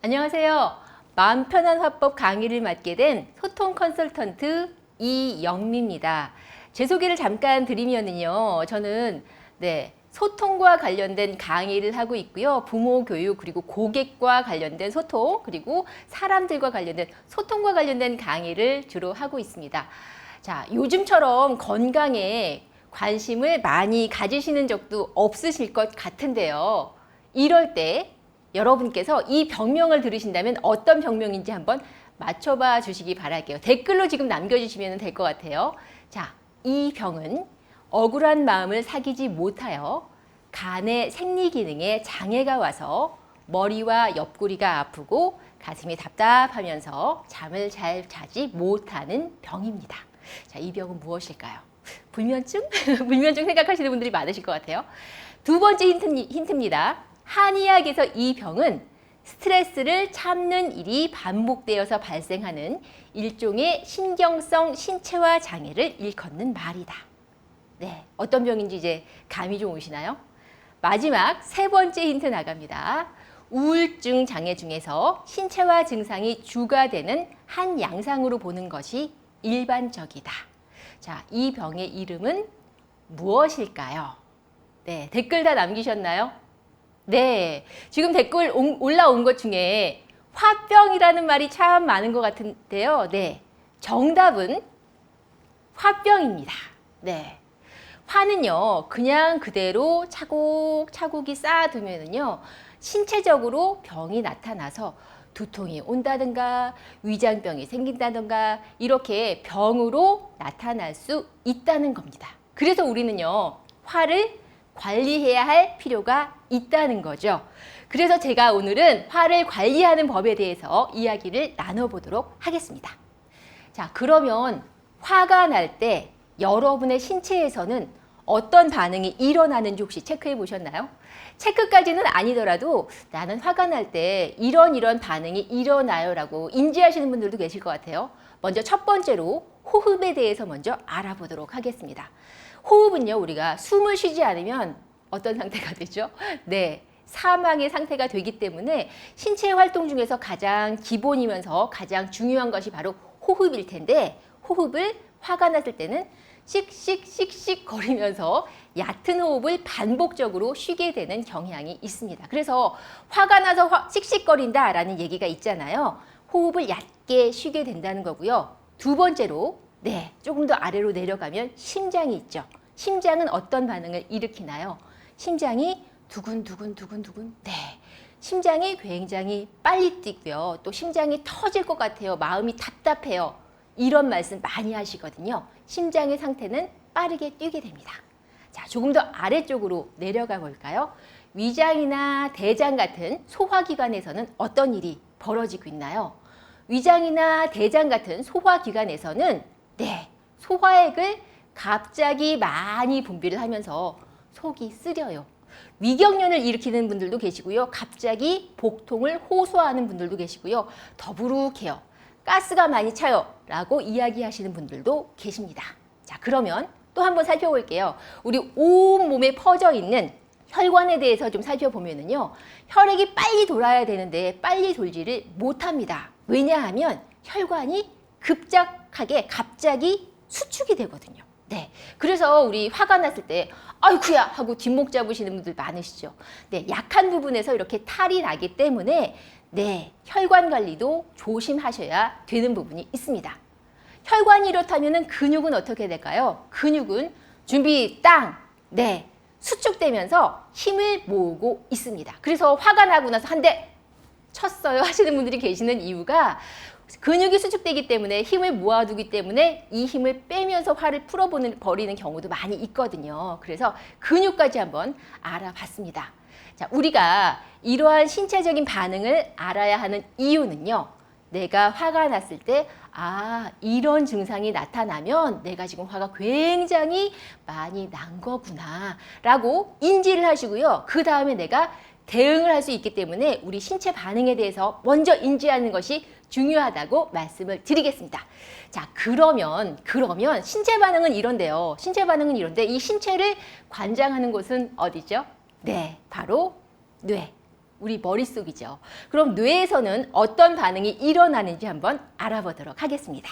안녕하세요. 마음 편한 화법 강의를 맡게 된 소통 컨설턴트 이영미입니다. 제 소개를 잠깐 드리면은요. 저는 소통과 관련된 강의를 하고 있고요. 부모 교육 그리고 고객과 관련된 소통 그리고 사람들과 관련된 소통과 관련된 강의를 주로 하고 있습니다. 자, 요즘처럼 건강에 관심을 많이 가지시는 적도 없으실 것 같은데요. 이럴 때 여러분께서 이 병명을 들으신다면 어떤 병명인지 한번 맞춰봐 주시기 바랄게요. 댓글로 지금 남겨주시면 될 것 같아요. 자, 이 병은 억울한 마음을 사귀지 못하여 간의 생리 기능에 장애가 와서 머리와 옆구리가 아프고 가슴이 답답하면서 잠을 잘 자지 못하는 병입니다. 자, 이 병은 무엇일까요? 불면증? 불면증 생각하시는 분들이 많으실 것 같아요. 두 번째 힌트입니다. 한의학에서 이 병은 스트레스를 참는 일이 반복되어서 발생하는 일종의 신경성 신체화 장애를 일컫는 말이다. 네, 어떤 병인지 이제 감이 좀 오시나요? 마지막 세 번째 힌트 나갑니다. 우울증 장애 중에서 신체화 증상이 주가 되는 한 양상으로 보는 것이 일반적이다. 자, 이 병의 이름은 무엇일까요? 네, 댓글 다 남기셨나요? 네, 지금 댓글 올라온 것 중에 화병이라는 말이 참 많은 것 같은데요. 네, 정답은 화병입니다. 네, 화는요, 그냥 그대로 차곡차곡이 쌓아두면은요, 신체적으로 병이 나타나서 두통이 온다든가 위장병이 생긴다든가 이렇게 병으로 나타날 수 있다는 겁니다. 그래서 우리는요, 화를 관리해야 할 필요가 있다는 거죠. 그래서 제가 오늘은 화를 관리하는 법에 대해서 이야기를 나눠보도록 하겠습니다. 자, 그러면 화가 날 때 여러분의 신체에서는 어떤 반응이 일어나는지 혹시 체크해 보셨나요? 체크까지는 아니더라도 나는 화가 날 때 이런 반응이 일어나요 라고 인지하시는 분들도 계실 것 같아요. 먼저 첫 번째로 호흡에 대해서 먼저 알아보도록 하겠습니다. 호흡은요, 우리가 숨을 쉬지 않으면 어떤 상태가 되죠? 네, 사망의 상태가 되기 때문에 신체 활동 중에서 가장 기본이면서 가장 중요한 것이 바로 호흡일 텐데, 호흡을 화가 났을 때는 씩씩씩씩 거리면서 얕은 호흡을 반복적으로 쉬게 되는 경향이 있습니다. 그래서 화가 나서 씩씩거린다라는 얘기가 있잖아요. 호흡을 얕게 쉬게 된다는 거고요. 두 번째로 조금 더 아래로 내려가면 심장이 있죠. 심장은 어떤 반응을 일으키나요? 심장이 두근두근두근두근. 네. 심장이 굉장히 빨리 뛰고요. 또 심장이 터질 것 같아요. 마음이 답답해요. 이런 말씀 많이 하시거든요. 심장의 상태는 빠르게 뛰게 됩니다. 자, 조금 더 아래쪽으로 내려가 볼까요? 위장이나 대장 같은 소화기관에서는 어떤 일이 벌어지고 있나요? 위장이나 대장 같은 소화기관에서는 소화액을 갑자기 많이 분비를 하면서 속이 쓰려요. 위경련을 일으키는 분들도 계시고요. 갑자기 복통을 호소하는 분들도 계시고요. 더부룩해요. 가스가 많이 차요. 라고 이야기하시는 분들도 계십니다. 자, 그러면 또 한번 살펴볼게요. 우리 온 몸에 퍼져 있는 혈관에 대해서 좀 살펴보면은요. 혈액이 빨리 돌아야 되는데 빨리 돌지를 못합니다. 왜냐하면 혈관이 급작하게 갑자기 수축이 되거든요. 네. 그래서 우리 화가 났을 때 아이쿠야 하고 뒷목 잡으시는 분들 많으시죠. 네. 약한 부분에서 이렇게 탈이 나기 때문에 혈관 관리도 조심하셔야 되는 부분이 있습니다. 혈관이 이렇다면 근육은 어떻게 될까요? 근육은 준비 땅! 수축되면서 힘을 모으고 있습니다. 그래서 화가 나고 나서 한 대 쳤어요 하시는 분들이 계시는 이유가 근육이 수축되기 때문에 힘을 모아두기 때문에 이 힘을 빼면서 화를 풀어버리는 경우도 많이 있거든요. 그래서 근육까지 한번 알아봤습니다. 자, 우리가 이러한 신체적인 반응을 알아야 하는 이유는요. 내가 화가 났을 때 이런 증상이 나타나면 내가 지금 화가 굉장히 많이 난 거구나 라고 인지를 하시고요. 그 다음에 내가 대응을 할 수 있기 때문에 우리 신체 반응에 대해서 먼저 인지하는 것이 중요하다고 말씀을 드리겠습니다. 자, 그러면 신체 반응은 이런데요. 신체 반응은 이런데 이 신체를 관장하는 곳은 어디죠? 바로 뇌. 우리 머릿속이죠. 그럼 뇌에서는 어떤 반응이 일어나는지 한번 알아보도록 하겠습니다.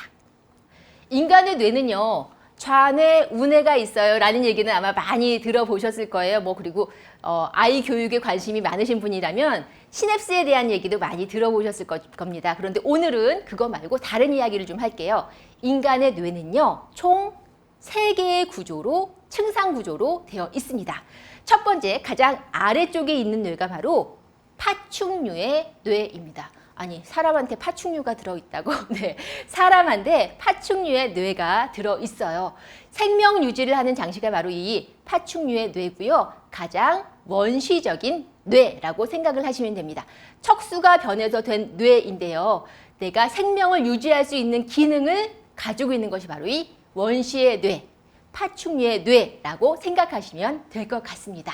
인간의 뇌는요, 좌뇌, 우뇌가 있어요 라는 얘기는 아마 많이 들어보셨을 거예요. 그리고 아이 교육에 관심이 많으신 분이라면 시냅스에 대한 얘기도 많이 들어보셨을 겁니다. 그런데 오늘은 그거 말고 다른 이야기를 좀 할게요. 인간의 뇌는요, 총 3개의 구조로, 층상 구조로 되어 있습니다. 첫 번째, 가장 아래쪽에 있는 뇌가 바로 파충류의 뇌입니다. 아니, 사람한테 파충류가 들어있다고? 네, 사람한테 파충류의 뇌가 들어있어요. 생명 유지를 하는 장치가 바로 이 파충류의 뇌고요. 가장 원시적인 뇌라고 생각을 하시면 됩니다. 척수가 변해서 된 뇌인데요. 내가 생명을 유지할 수 있는 기능을 가지고 있는 것이 바로 이 원시의 뇌, 파충류의 뇌라고 생각하시면 될 것 같습니다.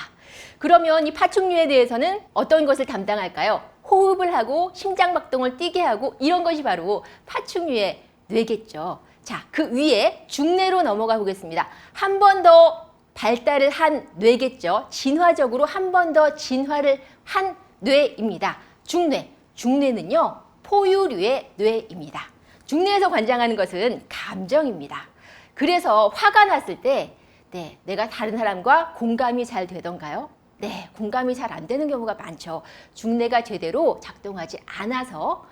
그러면 이 파충류에 대해서는 어떤 것을 담당할까요? 호흡을 하고 심장박동을 뛰게 하고 이런 것이 바로 파충류의 뇌겠죠. 자, 그 위에 중뇌로 넘어가 보겠습니다. 한 번 더 발달을 한 뇌겠죠. 진화적으로 한 번 더 진화를 한 뇌입니다. 중뇌. 중뇌는요, 포유류의 뇌입니다. 중뇌에서 관장하는 것은 감정입니다. 그래서 화가 났을 때 내가 다른 사람과 공감이 잘 되던가요? 네, 공감이 잘 안 되는 경우가 많죠. 중뇌가 제대로 작동하지 않아서,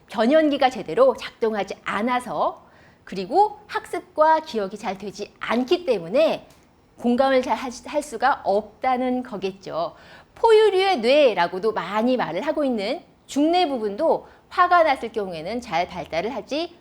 변연기가 제대로 작동하지 않아서, 그리고 학습과 기억이 잘 되지 않기 때문에 공감을 잘 할 수가 없다는 거겠죠. 포유류의 뇌라고도 많이 말을 하고 있는 중뇌 부분도 화가 났을 경우에는 잘 발달을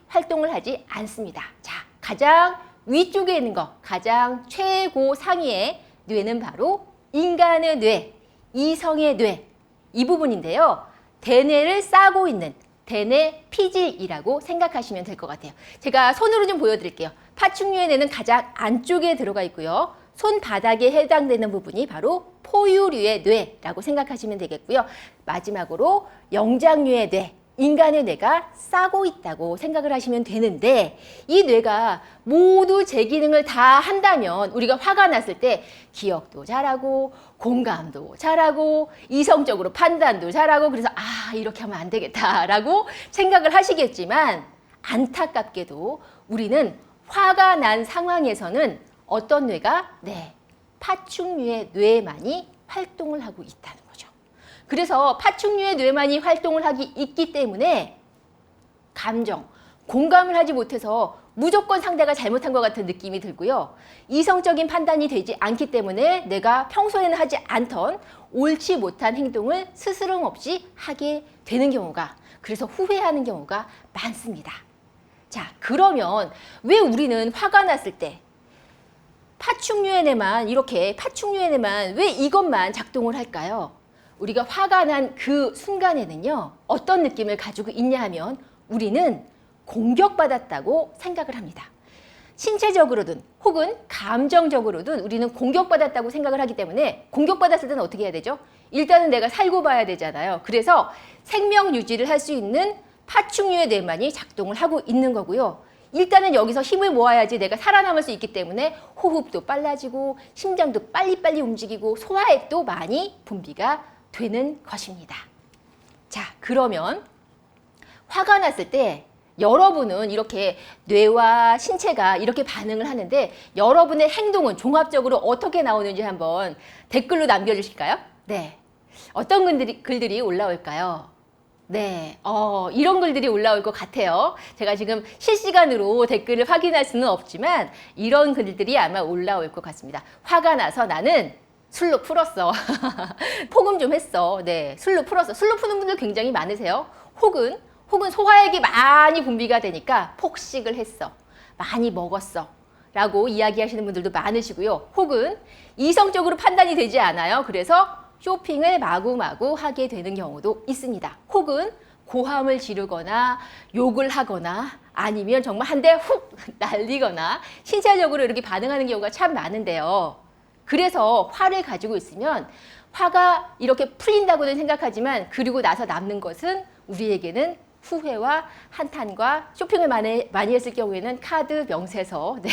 활동을 하지 않습니다. 자, 가장 위쪽에 있는 것, 가장 최고 상위의 뇌는 바로 인간의 뇌, 이성의 뇌, 이 부분인데요. 대뇌를 싸고 있는 대뇌 피질이라고 생각하시면 될 것 같아요. 제가 손으로 좀 보여드릴게요. 파충류의 뇌는 가장 안쪽에 들어가 있고요. 손바닥에 해당되는 부분이 바로 포유류의 뇌라고 생각하시면 되겠고요. 마지막으로 영장류의 뇌, 인간의 뇌가 싸고 있다고 생각을 하시면 되는데, 이 뇌가 모두 제 기능을 다 한다면 우리가 화가 났을 때 기억도 잘하고 공감도 잘하고 이성적으로 판단도 잘하고, 그래서 이렇게 하면 안 되겠다라고 생각을 하시겠지만, 안타깝게도 우리는 화가 난 상황에서는 어떤 뇌가? 파충류의 뇌만이 활동을 하고 있다는 거죠. 그래서 파충류의 뇌만이 활동을 있기 때문에 감정, 공감을 하지 못해서 무조건 상대가 잘못한 것 같은 느낌이 들고요. 이성적인 판단이 되지 않기 때문에 내가 평소에는 하지 않던 옳지 못한 행동을 스스럼 없이 하게 되는 경우가, 그래서 후회하는 경우가 많습니다. 자, 그러면 왜 우리는 화가 났을 때 파충류의 뇌만 왜 이것만 작동을 할까요? 우리가 화가 난 그 순간에는요, 어떤 느낌을 가지고 있냐 하면 우리는 공격받았다고 생각을 합니다. 신체적으로든 혹은 감정적으로든 우리는 공격받았다고 생각을 하기 때문에, 공격받았을 때는 어떻게 해야 되죠? 일단은 내가 살고 봐야 되잖아요. 그래서 생명 유지를 할 수 있는 파충류의 뇌만이 작동을 하고 있는 거고요. 일단은 여기서 힘을 모아야지 내가 살아남을 수 있기 때문에 호흡도 빨라지고 심장도 빨리빨리 움직이고 소화액도 많이 분비가 되는 것입니다. 자, 그러면 화가 났을 때 여러분은 이렇게 뇌와 신체가 이렇게 반응을 하는데, 여러분의 행동은 종합적으로 어떻게 나오는지 한번 댓글로 남겨주실까요? 네, 어떤 글들이 올라올까요? 네, 이런 글들이 올라올 것 같아요. 제가 지금 실시간으로 댓글을 확인할 수는 없지만 이런 글들이 아마 올라올 것 같습니다. 화가 나서 나는 술로 풀었어. 폭음 좀 했어. 네, 술로 풀었어. 술로 푸는 분들 굉장히 많으세요. 혹은 소화액이 많이 분비가 되니까 폭식을 했어. 많이 먹었어. 라고 이야기하시는 분들도 많으시고요. 혹은 이성적으로 판단이 되지 않아요. 그래서 쇼핑을 마구마구 하게 되는 경우도 있습니다. 혹은 고함을 지르거나 욕을 하거나 아니면 정말 한 대 훅 날리거나 신체적으로 이렇게 반응하는 경우가 참 많은데요. 그래서 화를 가지고 있으면 화가 이렇게 풀린다고는 생각하지만, 그리고 나서 남는 것은 우리에게는 후회와 한탄과 쇼핑을 많이 했을 경우에는 카드 명세서, 네,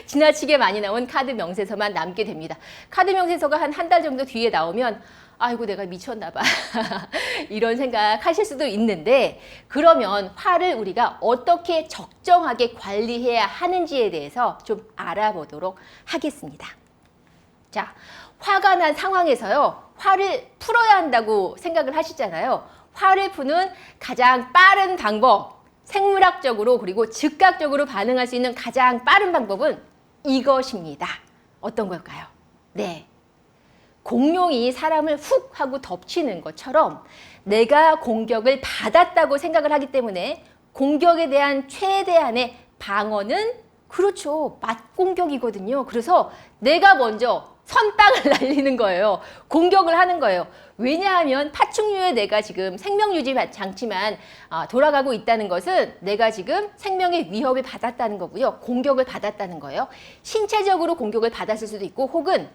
지나치게 많이 나온 카드 명세서만 남게 됩니다. 카드 명세서가 한 달 정도 뒤에 나오면 아이고 내가 미쳤나 봐 이런 생각 하실 수도 있는데, 그러면 화를 우리가 어떻게 적정하게 관리해야 하는지에 대해서 좀 알아보도록 하겠습니다. 자, 화가 난 상황에서요, 화를 풀어야 한다고 생각을 하시잖아요. 화를 푸는 가장 빠른 방법, 생물학적으로 그리고 즉각적으로 반응할 수 있는 가장 빠른 방법은 이것입니다. 어떤 걸까요? 네, 공룡이 사람을 훅 하고 덮치는 것처럼 내가 공격을 받았다고 생각을 하기 때문에 공격에 대한 최대한의 방어는, 그렇죠, 맞공격이거든요. 그래서 내가 먼저 선빵을 날리는 거예요. 공격을 하는 거예요. 왜냐하면 파충류의 내가 지금 생명유지 장치만 돌아가고 있다는 것은 내가 지금 생명의 위협을 받았다는 거고요. 공격을 받았다는 거예요. 신체적으로 공격을 받았을 수도 있고, 혹은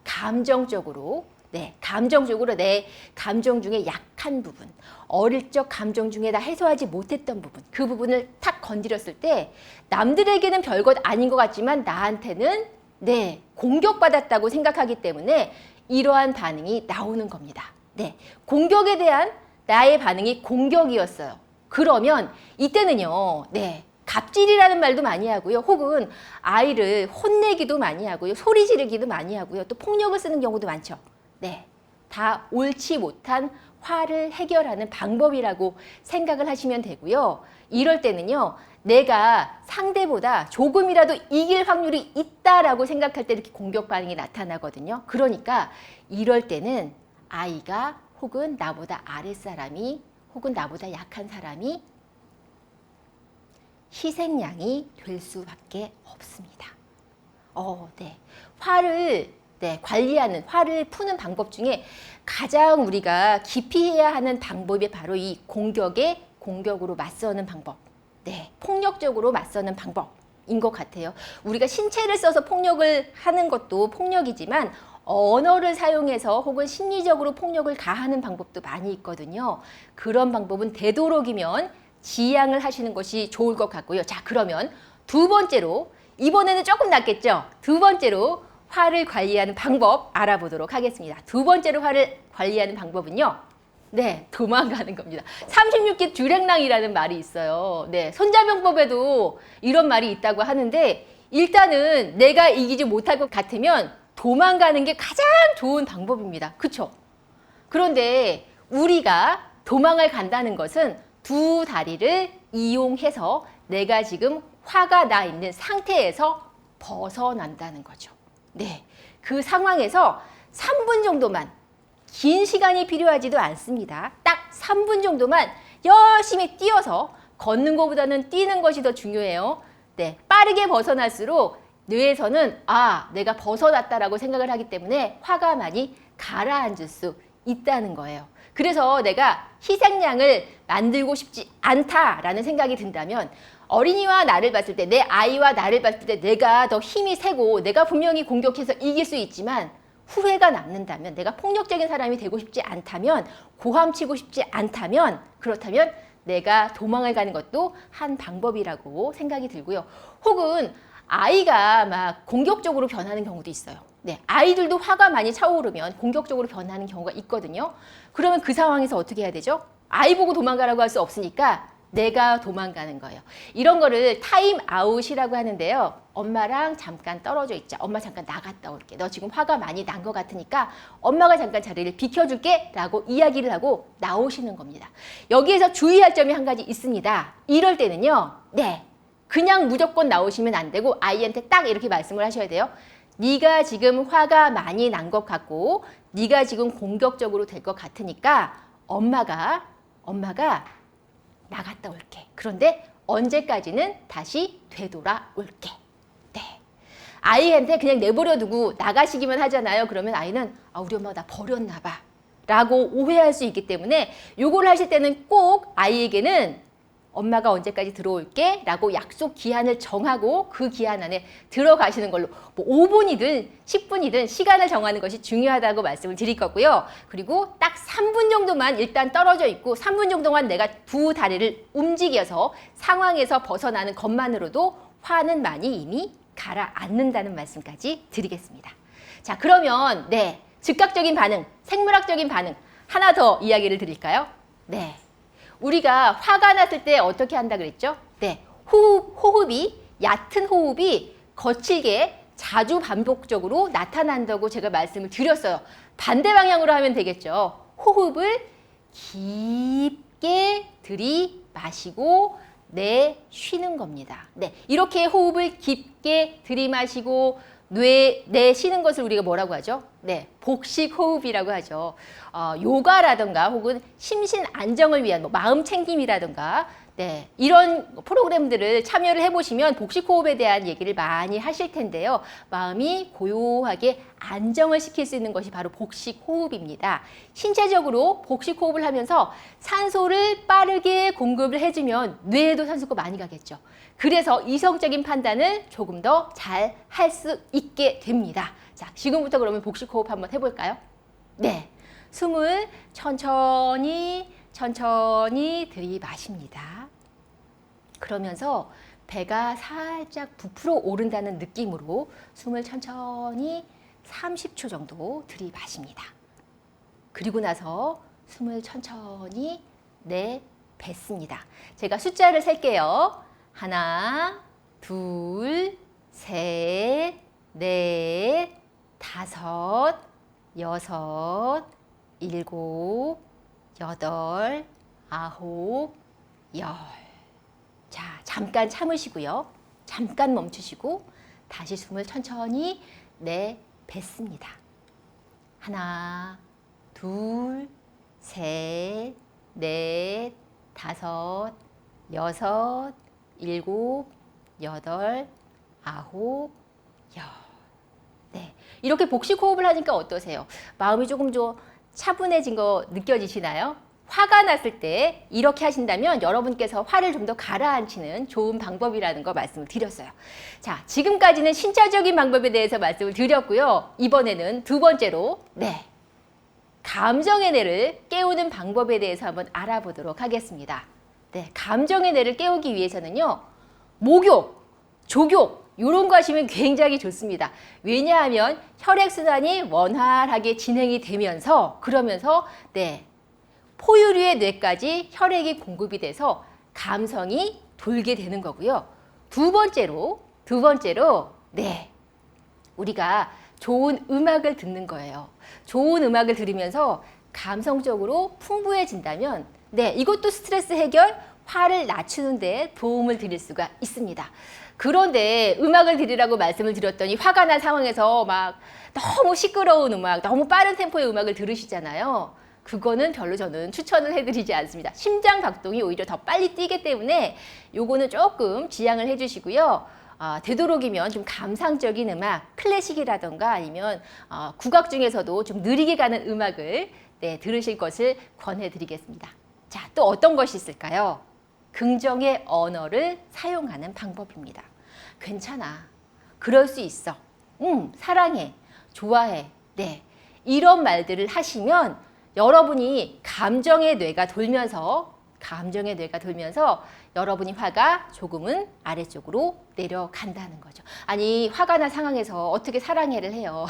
감정적으로, 네, 감정적으로 내 감정 중에 약한 부분, 어릴 적 감정 중에 나 해소하지 못했던 부분, 그 부분을 탁 건드렸을 때 남들에게는 별것 아닌 것 같지만 나한테는, 네, 공격받았다고 생각하기 때문에 이러한 반응이 나오는 겁니다. 네, 공격에 대한 나의 반응이 공격이었어요. 그러면 이때는요, 네, 갑질이라는 말도 많이 하고요. 혹은 아이를 혼내기도 많이 하고요. 소리 지르기도 많이 하고요. 또 폭력을 쓰는 경우도 많죠. 네, 다 옳지 못한 화를 해결하는 방법이라고 생각을 하시면 되고요. 이럴 때는요, 내가 상대보다 조금이라도 이길 확률이 있다라고 생각할 때 이렇게 공격 반응이 나타나거든요. 그러니까 이럴 때는 아이가 혹은 나보다 아랫사람이 혹은 나보다 약한 사람이 희생양이 될 수밖에 없습니다. 네. 화를, 네, 관리하는, 화를 푸는 방법 중에 가장 우리가 깊이 해야 하는 방법이 바로 이 공격으로 맞서는 방법. 네, 폭력적으로 맞서는 방법인 것 같아요. 우리가 신체를 써서 폭력을 하는 것도 폭력이지만 언어를 사용해서 혹은 심리적으로 폭력을 가하는 방법도 많이 있거든요. 그런 방법은 되도록이면 지양을 하시는 것이 좋을 것 같고요. 자, 그러면 두 번째로, 이번에는 조금 낫겠죠? 두 번째로 화를 관리하는 방법 알아보도록 하겠습니다. 두 번째로 화를 관리하는 방법은요, 네, 도망가는 겁니다. 36기 듀랭랑이라는 말이 있어요. 네, 손자병법에도 이런 말이 있다고 하는데, 일단은 내가 이기지 못할 것 같으면 도망가는 게 가장 좋은 방법입니다. 그쵸? 그런데 우리가 도망을 간다는 것은 두 다리를 이용해서 내가 지금 화가 나 있는 상태에서 벗어난다는 거죠. 네, 그 상황에서 3분 정도만, 긴 시간이 필요하지도 않습니다. 딱 3분 정도만 열심히 뛰어서, 걷는 것보다는 뛰는 것이 더 중요해요. 네, 빠르게 벗어날수록 뇌에서는 내가 벗어났다라고 생각을 하기 때문에 화가 많이 가라앉을 수 있다는 거예요. 그래서 내가 희생양을 만들고 싶지 않다라는 생각이 든다면, 어린이와 나를 봤을 때, 내 아이와 나를 봤을 때 내가 더 힘이 세고 내가 분명히 공격해서 이길 수 있지만 후회가 남는다면, 내가 폭력적인 사람이 되고 싶지 않다면, 고함치고 싶지 않다면, 그렇다면 내가 도망을 가는 것도 한 방법이라고 생각이 들고요. 혹은 아이가 막 공격적으로 변하는 경우도 있어요. 네, 아이들도 화가 많이 차오르면 공격적으로 변하는 경우가 있거든요. 그러면 그 상황에서 어떻게 해야 되죠? 아이 보고 도망가라고 할 수 없으니까 내가 도망가는 거예요. 이런 거를 타임 아웃이라고 하는데요. 엄마랑 잠깐 떨어져 있자. 엄마 잠깐 나갔다 올게. 너 지금 화가 많이 난 것 같으니까 엄마가 잠깐 자리를 비켜줄게 라고 이야기를 하고 나오시는 겁니다. 여기에서 주의할 점이 한 가지 있습니다. 이럴 때는요, 네, 그냥 무조건 나오시면 안 되고 아이한테 딱 이렇게 말씀을 하셔야 돼요. 네가 지금 화가 많이 난 것 같고 네가 지금 공격적으로 될 것 같으니까 엄마가 나갔다 올게. 그런데 언제까지는 다시 되돌아올게. 네. 아이한테 그냥 내버려 두고 나가시기만 하잖아요. 그러면 아이는 우리 엄마가 나 버렸나 봐 라고 오해할 수 있기 때문에 요걸 하실 때는 꼭 아이에게는 엄마가 언제까지 들어올게 라고 약속 기한을 정하고 그 기한 안에 들어가시는 걸로 뭐 5분이든 10분이든 시간을 정하는 것이 중요하다고 말씀을 드릴 거고요. 그리고 딱 3분 정도만 일단 떨어져 있고 3분 정도만 내가 두 다리를 움직여서 상황에서 벗어나는 것만으로도 화는 많이 이미 가라앉는다는 말씀까지 드리겠습니다. 자, 그러면 네, 즉각적인 반응, 생물학적인 반응 하나 더 이야기를 드릴까요? 네. 우리가 화가 났을 때 어떻게 한다 그랬죠? 네, 호흡이 얕은 호흡이 거칠게 자주 반복적으로 나타난다고 제가 말씀을 드렸어요. 반대 방향으로 하면 되겠죠. 호흡을 깊게 들이마시고 내쉬는 겁니다. 네, 이렇게 호흡을 깊게 들이마시고 내쉬는 것을 우리가 뭐라고 하죠? 네, 복식 호흡이라고 하죠. 요가라든가 혹은 심신 안정을 위한 뭐 마음 챙김이라든가 네, 이런 프로그램들을 참여를 해보시면 복식 호흡에 대한 얘기를 많이 하실 텐데요. 마음이 고요하게 안정을 시킬 수 있는 것이 바로 복식 호흡입니다. 신체적으로 복식 호흡을 하면서 산소를 빠르게 공급을 해주면 뇌에도 산소가 많이 가겠죠. 그래서 이성적인 판단을 조금 더 잘 할 수 있게 됩니다. 자, 지금부터 그러면 복식 호흡 한번 해볼까요? 네, 숨을 천천히 들이마십니다. 그러면서 배가 살짝 부풀어 오른다는 느낌으로 숨을 천천히 30초 정도 들이마십니다. 그리고 나서 숨을 천천히 내뱉습니다. 제가 숫자를 셀게요. 하나, 둘, 셋, 넷, 다섯, 여섯, 일곱, 여덟, 아홉, 열. 자, 잠깐 참으시고요. 잠깐 멈추시고 다시 숨을 천천히 내뱉습니다. 하나, 둘, 셋, 넷, 다섯, 여섯, 일곱, 여덟, 아홉, 열. 네, 이렇게 복식 호흡을 하니까 어떠세요? 마음이 조금 더 차분해진 거 느껴지시나요? 화가 났을 때 이렇게 하신다면 여러분께서 화를 좀 더 가라앉히는 좋은 방법이라는 거 말씀을 드렸어요. 자, 지금까지는 신체적인 방법에 대해서 말씀을 드렸고요. 이번에는 두 번째로 네, 감정의 뇌를 깨우는 방법에 대해서 한번 알아보도록 하겠습니다. 네, 감정의 뇌를 깨우기 위해서는요. 목욕, 족욕 이런 거 하시면 굉장히 좋습니다. 왜냐하면 혈액순환이 원활하게 진행이 되면서 그러면서 네, 포유류의 뇌까지 혈액이 공급이 돼서 감성이 돌게 되는 거고요. 두 번째로 네, 우리가 좋은 음악을 듣는 거예요. 좋은 음악을 들으면서 감성적으로 풍부해진다면 네, 이것도 스트레스 해결, 화를 낮추는 데 도움을 드릴 수가 있습니다. 그런데 음악을 들으라고 말씀을 드렸더니 화가 난 상황에서 막 너무 시끄러운 음악, 너무 빠른 템포의 음악을 들으시잖아요. 그거는 별로 저는 추천을 해드리지 않습니다. 심장 박동이 오히려 더 빨리 뛰기 때문에 요거는 조금 지양을 해주시고요. 되도록이면 좀 감상적인 음악, 클래식이라던가 아니면 국악 중에서도 좀 느리게 가는 음악을 네, 들으실 것을 권해드리겠습니다. 자, 또 어떤 것이 있을까요? 긍정의 언어를 사용하는 방법입니다. 괜찮아. 그럴 수 있어. 사랑해. 좋아해. 네. 이런 말들을 하시면 여러분이 감정의 뇌가 돌면서 여러분이 화가 조금은 아래쪽으로 내려간다는 거죠. 아니, 화가 난 상황에서 어떻게 사랑해를 해요.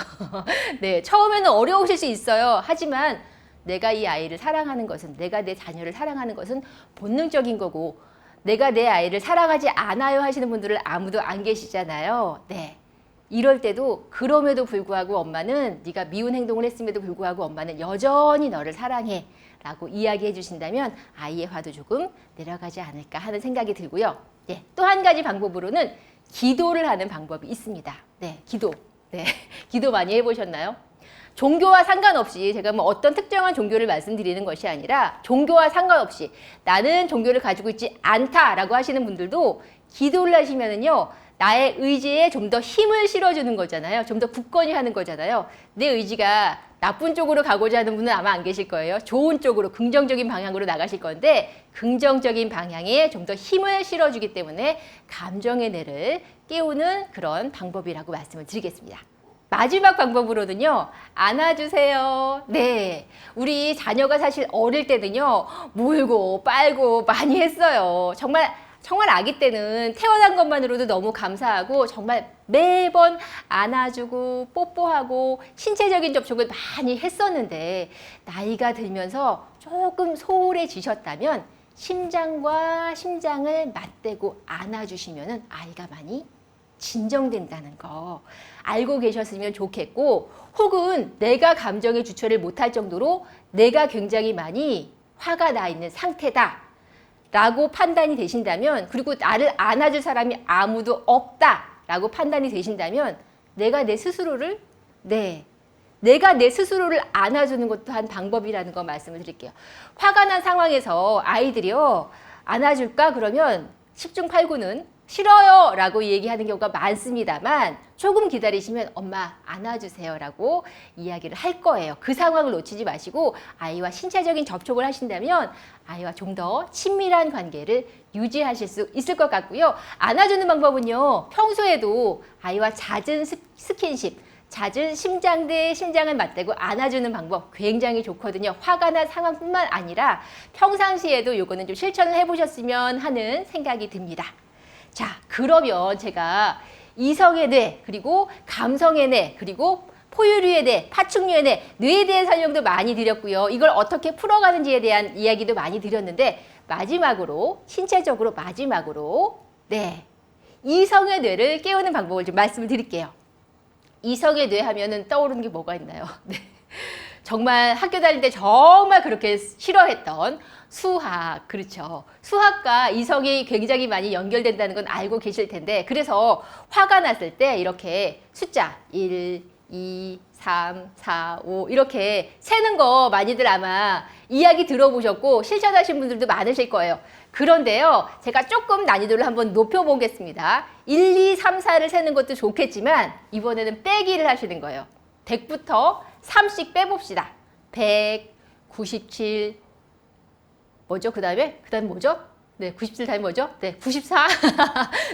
네, 처음에는 어려우실 수 있어요. 하지만 내가 이 아이를 사랑하는 것은, 내가 내 자녀를 사랑하는 것은 본능적인 거고 내가 내 아이를 사랑하지 않아요 하시는 분들은 아무도 안 계시잖아요. 네. 이럴 때도 그럼에도 불구하고 엄마는 네가 미운 행동을 했음에도 불구하고 엄마는 여전히 너를 사랑해 라고 이야기해 주신다면 아이의 화도 조금 내려가지 않을까 하는 생각이 들고요. 네, 또 한 가지 방법으로는 기도를 하는 방법이 있습니다. 네, 기도. 네, 기도 많이 해보셨나요? 종교와 상관없이 제가 뭐 어떤 특정한 종교를 말씀드리는 것이 아니라 종교와 상관없이 나는 종교를 가지고 있지 않다라고 하시는 분들도 기도를 하시면은요. 나의 의지에 좀 더 힘을 실어주는 거잖아요. 좀 더 굳건히 하는 거잖아요. 내 의지가 나쁜 쪽으로 가고자 하는 분은 아마 안 계실 거예요. 좋은 쪽으로, 긍정적인 방향으로 나가실 건데 긍정적인 방향에 좀 더 힘을 실어주기 때문에 감정의 뇌를 깨우는 그런 방법이라고 말씀을 드리겠습니다. 마지막 방법으로는요, 안아주세요. 네. 우리 자녀가 사실 어릴 때는요, 물고 빨고 많이 했어요. 정말 아기 때는 태어난 것만으로도 너무 감사하고 정말 매번 안아주고 뽀뽀하고 신체적인 접촉을 많이 했었는데 나이가 들면서 조금 소홀해지셨다면 심장과 심장을 맞대고 안아주시면 아이가 많이 진정된다는 거 알고 계셨으면 좋겠고, 혹은 내가 감정의 주체를 못할 정도로 내가 굉장히 많이 화가 나 있는 상태다 라고 판단이 되신다면, 그리고 나를 안아줄 사람이 아무도 없다 라고 판단이 되신다면 내가 내 스스로를 안아주는 것도 한 방법이라는 거 말씀을 드릴게요. 화가 난 상황에서 아이들이요, 안아줄까 그러면 10중 8구는 싫어요 라고 얘기하는 경우가 많습니다만, 조금 기다리시면 엄마 안아주세요 라고 이야기를 할 거예요. 그 상황을 놓치지 마시고 아이와 신체적인 접촉을 하신다면 아이와 좀 더 친밀한 관계를 유지하실 수 있을 것 같고요. 안아주는 방법은요, 평소에도 아이와 잦은 스킨십, 잦은 심장 대 심장을 맞대고 안아주는 방법 굉장히 좋거든요. 화가 난 상황뿐만 아니라 평상시에도 요거는 좀 실천을 해보셨으면 하는 생각이 듭니다. 자, 그러면 제가 이성의 뇌, 그리고 감성의 뇌, 그리고 포유류의 뇌, 파충류의 뇌, 뇌에 대한 설명도 많이 드렸고요. 이걸 어떻게 풀어가는지에 대한 이야기도 많이 드렸는데, 마지막으로, 신체적으로 마지막으로, 이성의 뇌를 깨우는 방법을 좀 말씀을 드릴게요. 이성의 뇌 하면은 떠오르는 게 뭐가 있나요? 정말 학교 다닐 때 정말 그렇게 싫어했던 수학, 그렇죠. 수학과 이성이 굉장히 많이 연결된다는 건 알고 계실 텐데, 그래서 화가 났을 때 이렇게 숫자 1, 2, 3, 4, 5 이렇게 세는 거 많이들 아마 이야기 들어보셨고 실천하신 분들도 많으실 거예요. 그런데요, 제가 조금 난이도를 한번 높여보겠습니다. 1, 2, 3, 4를 세는 것도 좋겠지만 이번에는 빼기를 하시는 거예요. 100부터 3씩 빼봅시다. 100, 97, 뭐죠? 그 다음에 뭐죠? 97 다음에 뭐죠? 94.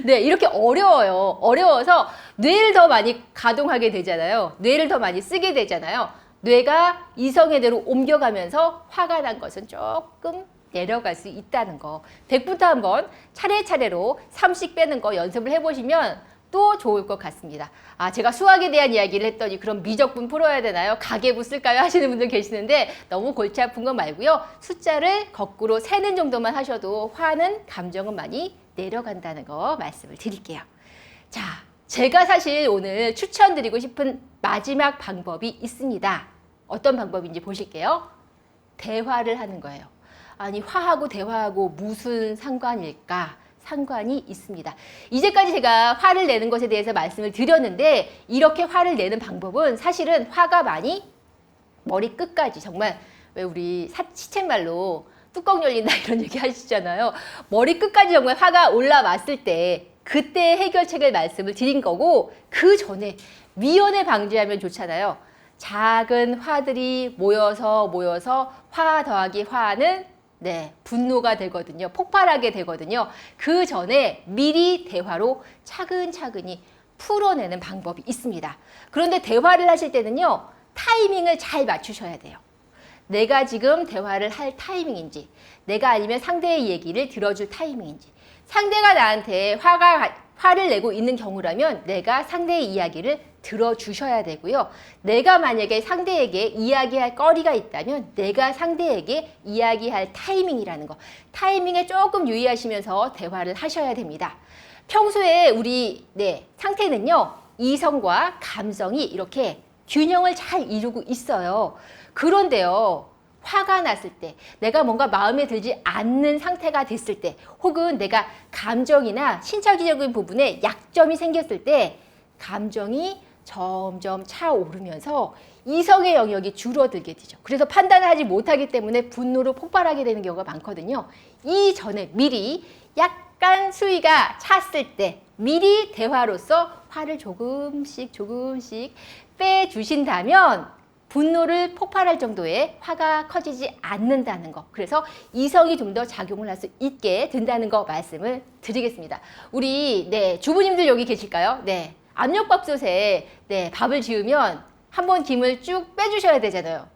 이렇게 어려워요. 어려워서 뇌를 더 많이 가동하게 되잖아요. 뇌를 더 많이 쓰게 되잖아요. 뇌가 이성의 뇌로 옮겨가면서 화가 난 것은 조금 내려갈 수 있다는 거. 100부터 한번 차례차례로 3씩 빼는 거 연습을 해보시면 또 좋을 것 같습니다. 아, 제가 수학에 대한 이야기를 했더니 그럼 미적분 풀어야 되나요? 가계부 쓸까요? 하시는 분들 계시는데 너무 골치 아픈 건 말고요. 숫자를 거꾸로 세는 정도만 하셔도 화는, 감정은 많이 내려간다는 거 말씀을 드릴게요. 자, 제가 사실 오늘 추천드리고 싶은 마지막 방법이 있습니다. 어떤 방법인지 보실게요. 대화를 하는 거예요. 아니, 화하고 대화하고 무슨 상관일까? 상관이 있습니다. 이제까지 제가 화를 내는 것에 대해서 말씀을 드렸는데, 이렇게 화를 내는 방법은 사실은 화가 많이 머리 끝까지, 정말 왜 우리 시쳇말로 뚜껑 열린다 이런 얘기 하시잖아요. 머리 끝까지 정말 화가 올라왔을 때 그때 해결책을 말씀을 드린 거고, 그 전에 위헌을 방지하면 좋잖아요. 작은 화들이 모여서 화 더하기 화는 분노가 되거든요. 폭발하게 되거든요. 그 전에 미리 대화로 차근차근히 풀어내는 방법이 있습니다. 그런데 대화를 하실 때는요, 타이밍을 잘 맞추셔야 돼요. 내가 지금 대화를 할 타이밍인지, 내가 아니면 상대의 얘기를 들어줄 타이밍인지, 상대가 나한테 화를 내고 있는 경우라면 내가 상대의 이야기를 들어주셔야 되고요. 내가 만약에 상대에게 이야기할 거리가 있다면 내가 상대에게 이야기할 타이밍이라는 거, 타이밍에 조금 유의하시면서 대화를 하셔야 됩니다. 평소에 우리 상태는요, 이성과 감성이 이렇게 균형을 잘 이루고 있어요. 그런데요, 화가 났을 때, 내가 뭔가 마음에 들지 않는 상태가 됐을 때, 혹은 내가 감정이나 신체적인 부분에 약점이 생겼을 때 감정이 점점 차오르면서 이성의 영역이 줄어들게 되죠. 그래서 판단을 하지 못하기 때문에 분노로 폭발하게 되는 경우가 많거든요. 이전에 미리 약간 수위가 찼을 때 미리 대화로서 화를 조금씩 빼주신다면 분노를 폭발할 정도의 화가 커지지 않는다는 거. 그래서 이성이 좀 더 작용을 할 수 있게 된다는 거 말씀을 드리겠습니다. 우리 주부님들 여기 계실까요? 네. 압력밥솥에 밥을 지으면 한번 김을 쭉 빼주셔야 되잖아요.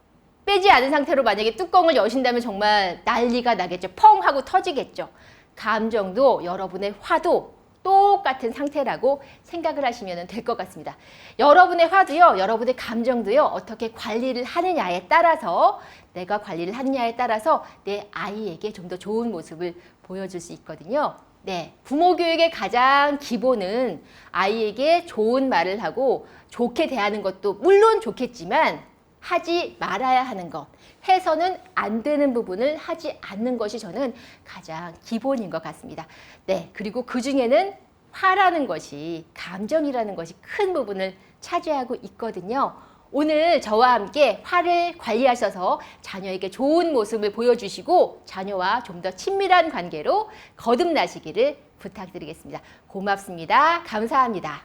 빼지 않은 상태로 만약에 뚜껑을 여신다면 정말 난리가 나겠죠. 펑 하고 터지겠죠. 감정도 여러분의 화도 똑같은 상태라고 생각을 하시면 될 것 같습니다. 여러분의 화도요, 여러분의 감정도요, 어떻게 관리를 하느냐에 따라서, 내가 관리를 하느냐에 따라서 내 아이에게 좀 더 좋은 모습을 보여줄 수 있거든요. 네, 부모 교육의 가장 기본은 아이에게 좋은 말을 하고 좋게 대하는 것도 물론 좋겠지만 하지 말아야 하는 것, 해서는 안 되는 부분을 하지 않는 것이 저는 가장 기본인 것 같습니다. 네, 그리고 그 중에는 화라는 것이, 감정이라는 것이 큰 부분을 차지하고 있거든요. 오늘 저와 함께 화를 관리하셔서 자녀에게 좋은 모습을 보여주시고 자녀와 좀 더 친밀한 관계로 거듭나시기를 부탁드리겠습니다. 고맙습니다. 감사합니다.